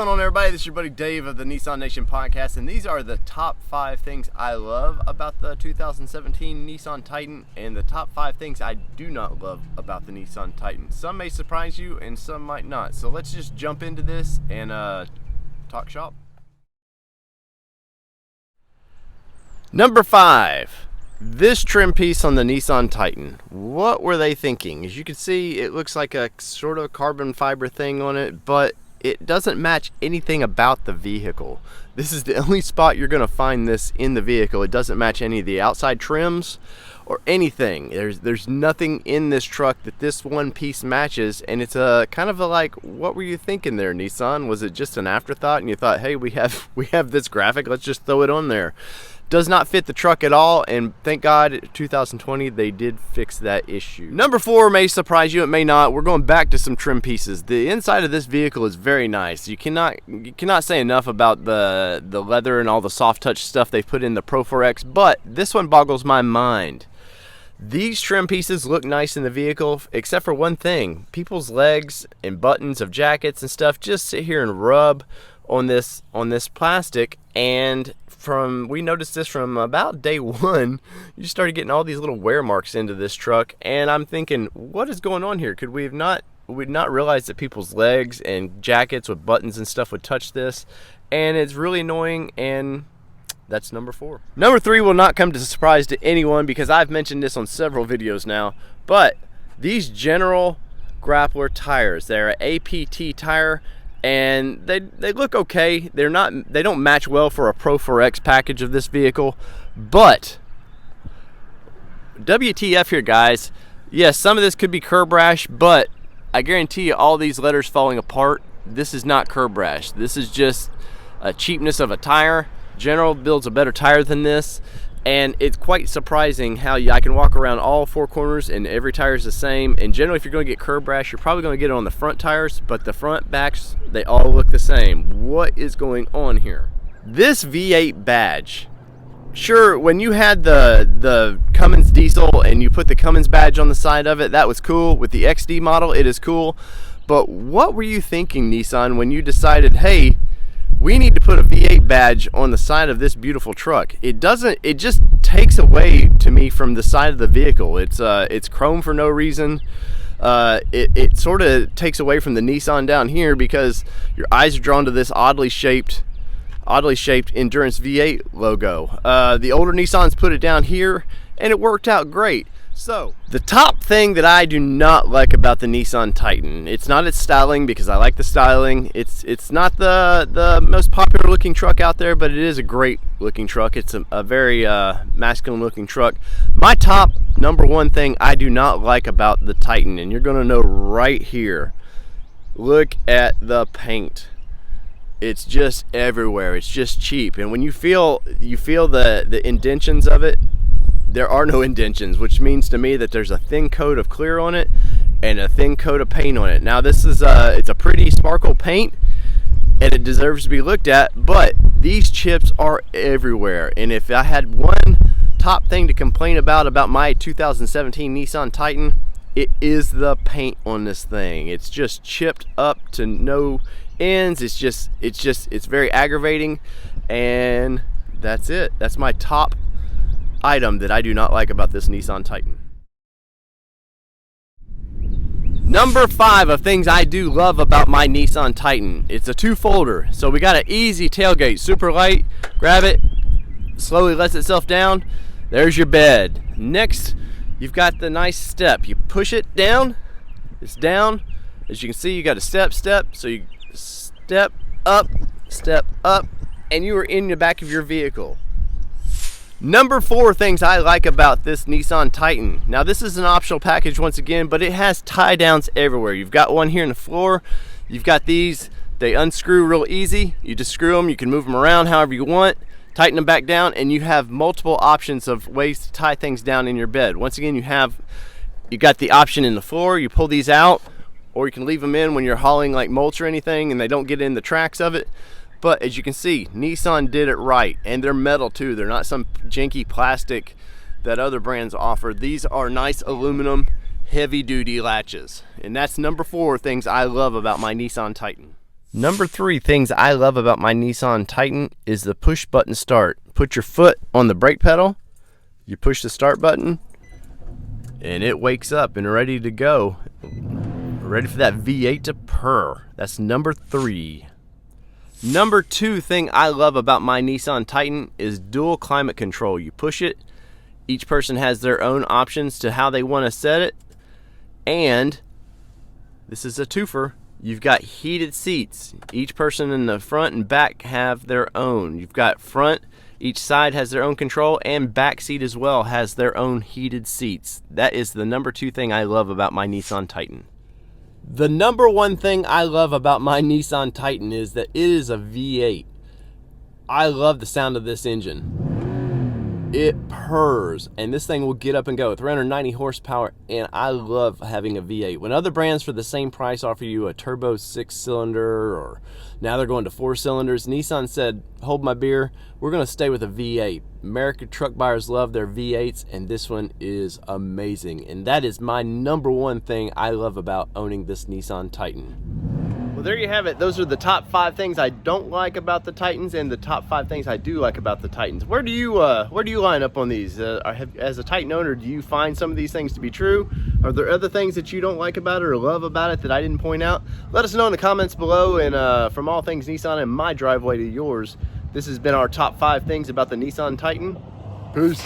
going on, everybody? This is your buddy Dave of the Nissan Nation Podcast, and these are the top 5 things I love about the 2017 Nissan Titan and the top 5 things I do not love about the Nissan Titan. Some may surprise you and some might not. So let's just jump into this and talk shop. Number 5. This trim piece on the Nissan Titan. What were they thinking? As you can see, it looks like a sort of carbon fiber thing on it, but it doesn't match anything about the vehicle. This is the only spot you're going to find this in the vehicle. It doesn't match any of the outside trims or anything. There's nothing in this truck that this one piece matches, and it's a kind of a like, what were you thinking there, Nissan? Was it just an afterthought and you thought, hey, we have this graphic, let's just throw it on there? Does not fit the truck at all, and thank God 2020 they did fix that issue. Number 4 may surprise you, it may not. We're going back to some trim pieces. The inside of this vehicle is very nice. You cannot say enough about the leather and all the soft touch stuff they put in the Pro 4X, but this one boggles my mind. These trim pieces look nice in the vehicle, except for one thing. People's legs and buttons of jackets and stuff just sit here and rub on this plastic, and we noticed this from about day 1. You started getting all these little wear marks into this truck, and I'm thinking, what is going on here? Could we'd not realized that people's legs and jackets with buttons and stuff would touch this, and it's really annoying. And that's number 4. Number 3 will not come as a surprise to anyone because I've mentioned this on several videos now, but these General Grappler tires, they're an APT tire, and they look okay. They don't match well for a Pro 4X package of this vehicle, but WTF here, guys. Yes, some of this could be curb rash, but I guarantee you all these letters falling apart, this is not curb rash. This is just a cheapness of a tire. General builds a better tire than this, and it's quite surprising how I can walk around all 4 corners and every tire is the same. And generally, if you're going to get curb rash, you're probably going to get it on the front tires, but the front backs, they all look the same. What is going on here? This V8 badge, sure, when you had the Cummins diesel and you put the Cummins badge on the side of it, that was cool. With the XD model, it is cool. But what were you thinking, Nissan, when you decided, hey, we need to put a V8 badge on the side of this beautiful truck? It just takes away to me from the side of the vehicle. It's chrome for no reason. It sort of takes away from the Nissan down here because your eyes are drawn to this oddly shaped Endurance V8 logo. The older Nissans put it down here and it worked out great. So, the top thing that I do not like about the Nissan Titan, it's not its styling, because I like the styling. It's not the most popular looking truck out there, but it is a great looking truck. It's a very masculine looking truck. My top number 1 thing I do not like about the Titan, and you're gonna know right here, look at the paint. It's just everywhere. It's just cheap, and when you feel the indentions of it, there are no indentions, which means to me that there's a thin coat of clear on it and a thin coat of paint on it. Now this is it's a pretty sparkle paint and it deserves to be looked at, but these chips are everywhere. And if I had one top thing to complain about my 2017 Nissan Titan, it is the paint on this thing. It's just chipped up to no ends. It's very aggravating, and that's it. That's my top item that I do not like about this Nissan Titan. Number 5 of things I do love about my Nissan Titan. It's a 2-folder, so we got an easy tailgate, super light. Grab it, slowly lets itself down. There's your bed. Next, you've got the nice step. You push it down, it's down. As you can see, you got a step. So you step up, and you are in the back of your vehicle. Number 4 things I like about this Nissan Titan. Now this is an optional package once again, but it has tie downs everywhere. You've got one here in the floor. You've got these, they unscrew real easy. You just screw them, you can move them around however you want, tighten them back down, and you have multiple options of ways to tie things down in your bed. Once again, you got the option in the floor, you pull these out, or you can leave them in when you're hauling like mulch or anything and they don't get in the tracks of it. But as you can see, Nissan did it right, and they're metal too. They're not some janky plastic that other brands offer. These are nice aluminum, heavy duty latches. And that's number 4 things I love about my Nissan Titan. Number 3 things I love about my Nissan Titan is the push button start. Put your foot on the brake pedal, you push the start button, and it wakes up and ready to go. Ready for that V8 to purr. That's number 3. Number 2 thing I love about my Nissan Titan is dual climate control. You push it, each person has their own options to how they want to set it, and this is a twofer. You've got heated seats. Each person in the front and back have their own. You've got front, each side has their own control, and back seat as well has their own heated seats. That is the number 2 thing I love about my Nissan Titan. The number 1 thing I love about my Nissan Titan is that it is a V8. I love the sound of this engine. It purrs, and this thing will get up and go. 390 horsepower, and I love having a V8. When other brands for the same price offer you a turbo 6-cylinder, or now they're going to 4 cylinders, Nissan said, hold my beer, we're going to stay with a V8. American truck buyers love their V8s, and this one is amazing. And that is my number 1 thing I love about owning this Nissan Titan. Well, there you have it. Those are the top 5 things I don't like about the Titans and the top 5 things I do like about the Titans. Where do you line up on these? As a Titan owner, do you find some of these things to be true? Are there other things that you don't like about it or love about it that I didn't point out? Let us know in the comments below. And from all things Nissan and my driveway to yours, this has been our top 5 things about the Nissan Titan. Peace.